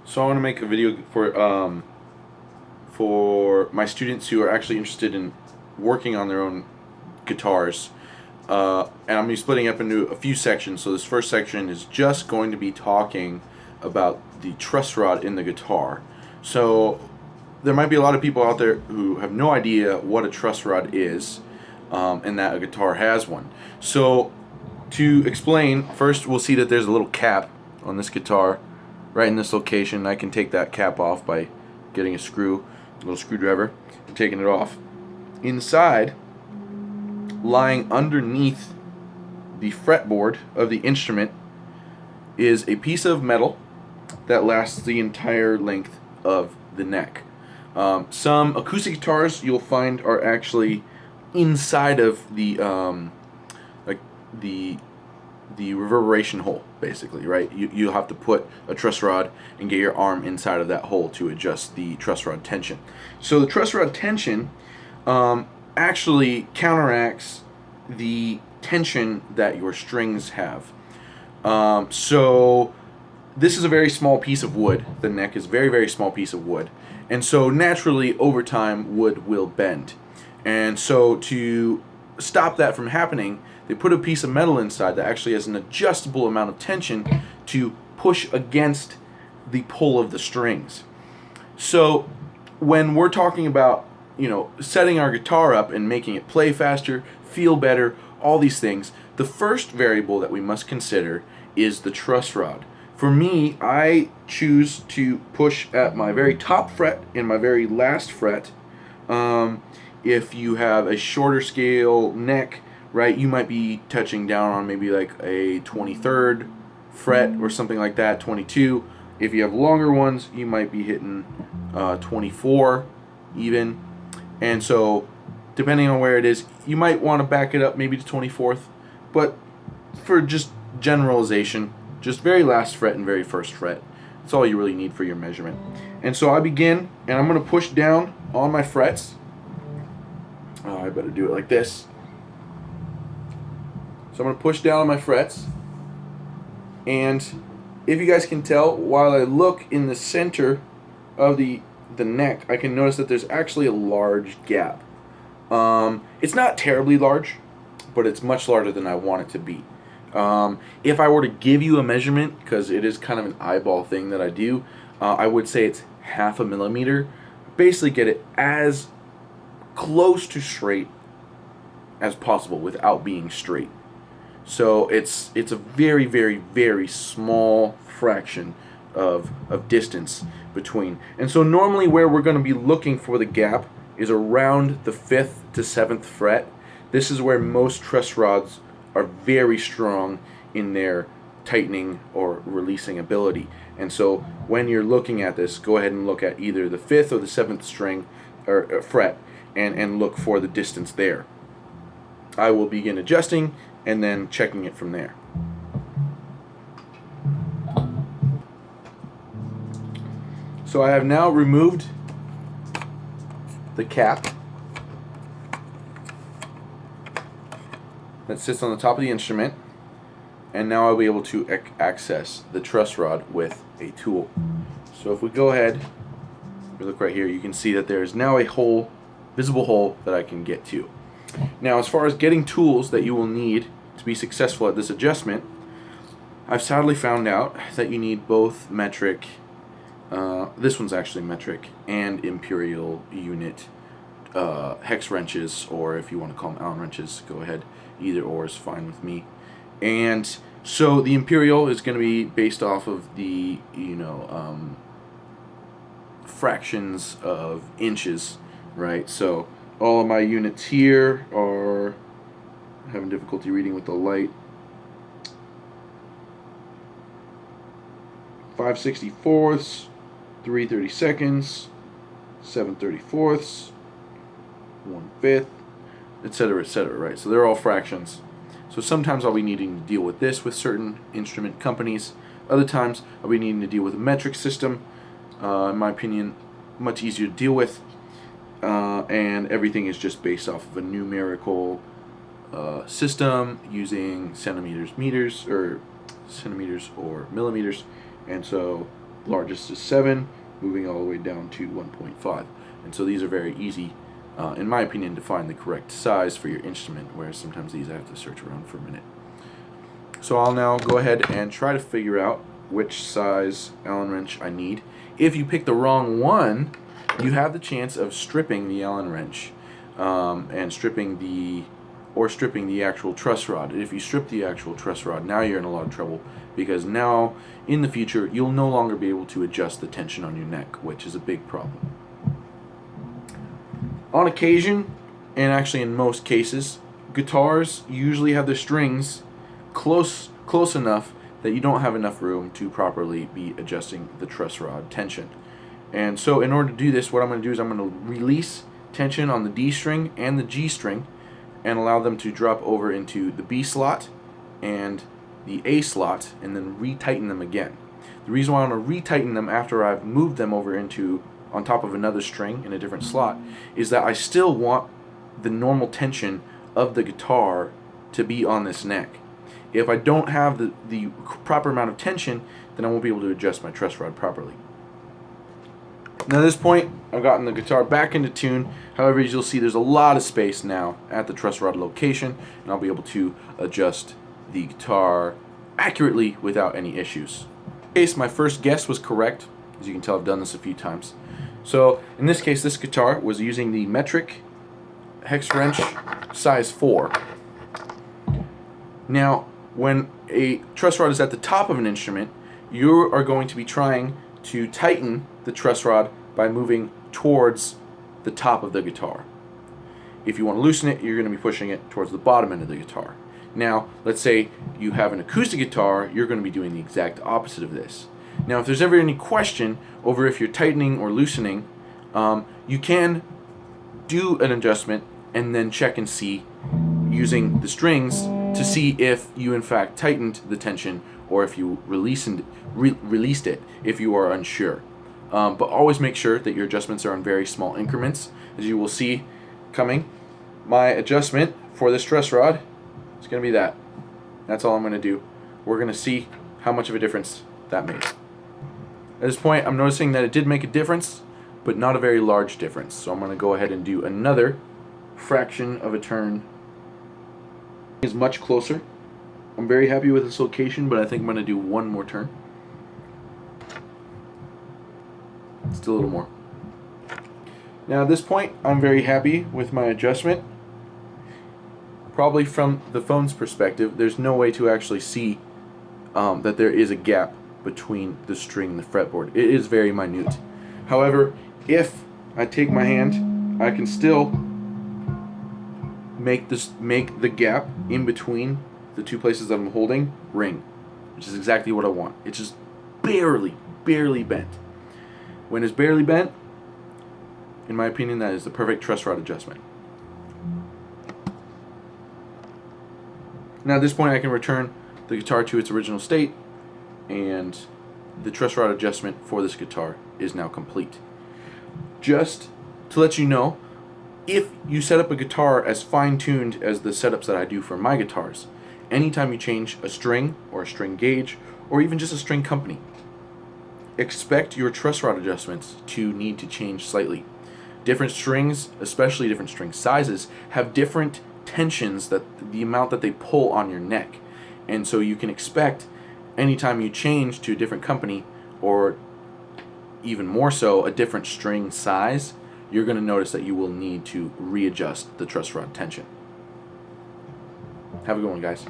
So I want to make a video for my students who are actually interested in working on their own guitars. And I'm going to be splitting up into a few sections. So this first section is just going to be talking about the truss rod in the guitar. So there might be a lot of people out there who have no idea what a truss rod is, and that a guitar has one. So to explain, first we'll see that there's a little cap on this guitar right in this location. I can take that cap off by getting a little screwdriver, and taking it off. Inside, lying underneath the fretboard of the instrument, is a piece of metal that lasts the entire length of the neck. Some acoustic guitars you'll find are actually inside of like the the reverberation hole, basically, right? You'll have to put a truss rod and get your arm inside of that hole to adjust the truss rod tension. So the truss rod tension actually counteracts the tension that your strings have. So this is a very small piece of wood. The neck is a very, very small piece of wood. And so naturally, over time, wood will bend. And so to stop that from happening, they put a piece of metal inside that actually has an adjustable amount of tension to push against the pull of the strings. So when we're talking about, setting our guitar up and making it play faster, feel better, all these things, the first variable that we must consider is the truss rod. For me, I choose to push at my very top fret and my very last fret. If you have a shorter scale neck, right, you might be touching down on maybe like a 23rd fret or something like that, 22. If you have longer ones, you might be hitting 24 even. And so depending on where it is, you might want to back it up maybe to 24th. But for just generalization, just very last fret and very first fret. That's all you really need for your measurement. And so I begin, and I'm going to push down on my frets. Oh, I better do it like this. So I'm going to push down on my frets. And if you guys can tell, while I look in the center of the neck, I can notice that there's actually a large gap. It's not terribly large, but it's much larger than I want it to be. If I were to give you a measurement, because it is kind of an eyeball thing that I do, I would say it's 0.5 millimeter. Basically get it as close to straight as possible without being straight. So it's a very, very, very small fraction of distance between. And so normally where we're going to be looking for the gap is around the 5th to 7th fret. This is where most truss rods are very strong in their tightening or releasing ability. And so when you're looking at this, go ahead and look at either the 5th or the 7th string or fret and look for the distance there. I will begin adjusting and then checking it from there. So I have now removed the cap that sits on the top of the instrument, and now I'll be able to access the truss rod with a tool. So if we go ahead, we look right here, you can see that there is now a hole, visible hole that I can get to. Now, as far as getting tools that you will need to be successful at this adjustment, I've sadly found out that you need both metric, this one's actually metric, and imperial unit hex wrenches, or if you want to call them Allen wrenches, go ahead. Either or is fine with me. And so the imperial is going to be based off of the fractions of inches, right? So all of my units here are having difficulty reading with the light. 5/64ths, 3/32, 7/34ths, 1/5, etc., etc., right? So they're all fractions. So sometimes I'll be needing to deal with this with certain instrument companies. Other times I'll be needing to deal with a metric system. In my opinion, much easier to deal with. And everything is just based off of a numerical system using centimeters, meters, or centimeters or millimeters. And so largest is 7, moving all the way down to 1.5. And so these are very easy, in my opinion, to find the correct size for your instrument, whereas sometimes these I have to search around for a minute. So I'll now go ahead and try to figure out which size Allen wrench I need. If you pick the wrong one, you have the chance of stripping the Allen wrench and stripping the actual truss rod. If you strip the actual truss rod, now you're in a lot of trouble, because now in the future you'll no longer be able to adjust the tension on your neck, which is a big problem. On occasion, and actually in most cases, guitars usually have the strings close enough that you don't have enough room to properly be adjusting the truss rod tension. And so in order to do this, what I'm going to do is I'm going to release tension on the D string and the G string and allow them to drop over into the B slot and the A slot, and then retighten them again. The reason why I want to retighten them after I've moved them over into on top of another string in a different slot is that I still want the normal tension of the guitar to be on this neck. If I don't have the proper amount of tension, then I won't be able to adjust my truss rod properly. Now at this point, I've gotten the guitar back into tune. However, as you'll see, there's a lot of space now at the truss rod location, and I'll be able to adjust the guitar accurately without any issues. In this case, my first guess was correct. As you can tell, I've done this a few times. So in this case, this guitar was using the metric hex wrench size 4. Now, when a truss rod is at the top of an instrument, you are going to be trying to tighten the truss rod by moving towards the top of the guitar. If you want to loosen it, you're going to be pushing it towards the bottom end of the guitar. Now, let's say you have an acoustic guitar, you're going to be doing the exact opposite of this. Now, if there's ever any question over if you're tightening or loosening, you can do an adjustment and then check and see using the strings to see if you in fact tightened the tension or if you released it if you are unsure. But always make sure that your adjustments are in very small increments. As you will see coming, my adjustment for this truss rod is going to be that. That's all I'm going to do. We're going to see how much of a difference that made. At this point, I'm noticing that it did make a difference, but not a very large difference. So I'm going to go ahead and do another fraction of a turn. Is much closer. I'm very happy with this location, but I think I'm going to do one more turn. Still a little more. Now at this point, I'm very happy with my adjustment. Probably from the phone's perspective, there's no way to actually see that there is a gap between the string and the fretboard. It is very minute. However, if I take my hand, I can still make the gap in between the two places that I'm holding ring, which is exactly what I want. It's just barely bent. When it's barely bent, in my opinion, that is the perfect truss rod adjustment. Now at this point, I can return the guitar to its original state, and the truss rod adjustment for this guitar is now complete. Just to let you know, if you set up a guitar as fine-tuned as the setups that I do for my guitars, anytime you change a string or a string gauge or even just a string company, expect your truss rod adjustments to need to change slightly. Different strings, especially different string sizes, have different tensions, that the amount that they pull on your neck. And so you can expect anytime you change to a different company, or even more so a different string size, you're going to notice that you will need to readjust the truss rod tension. Have a good one, guys.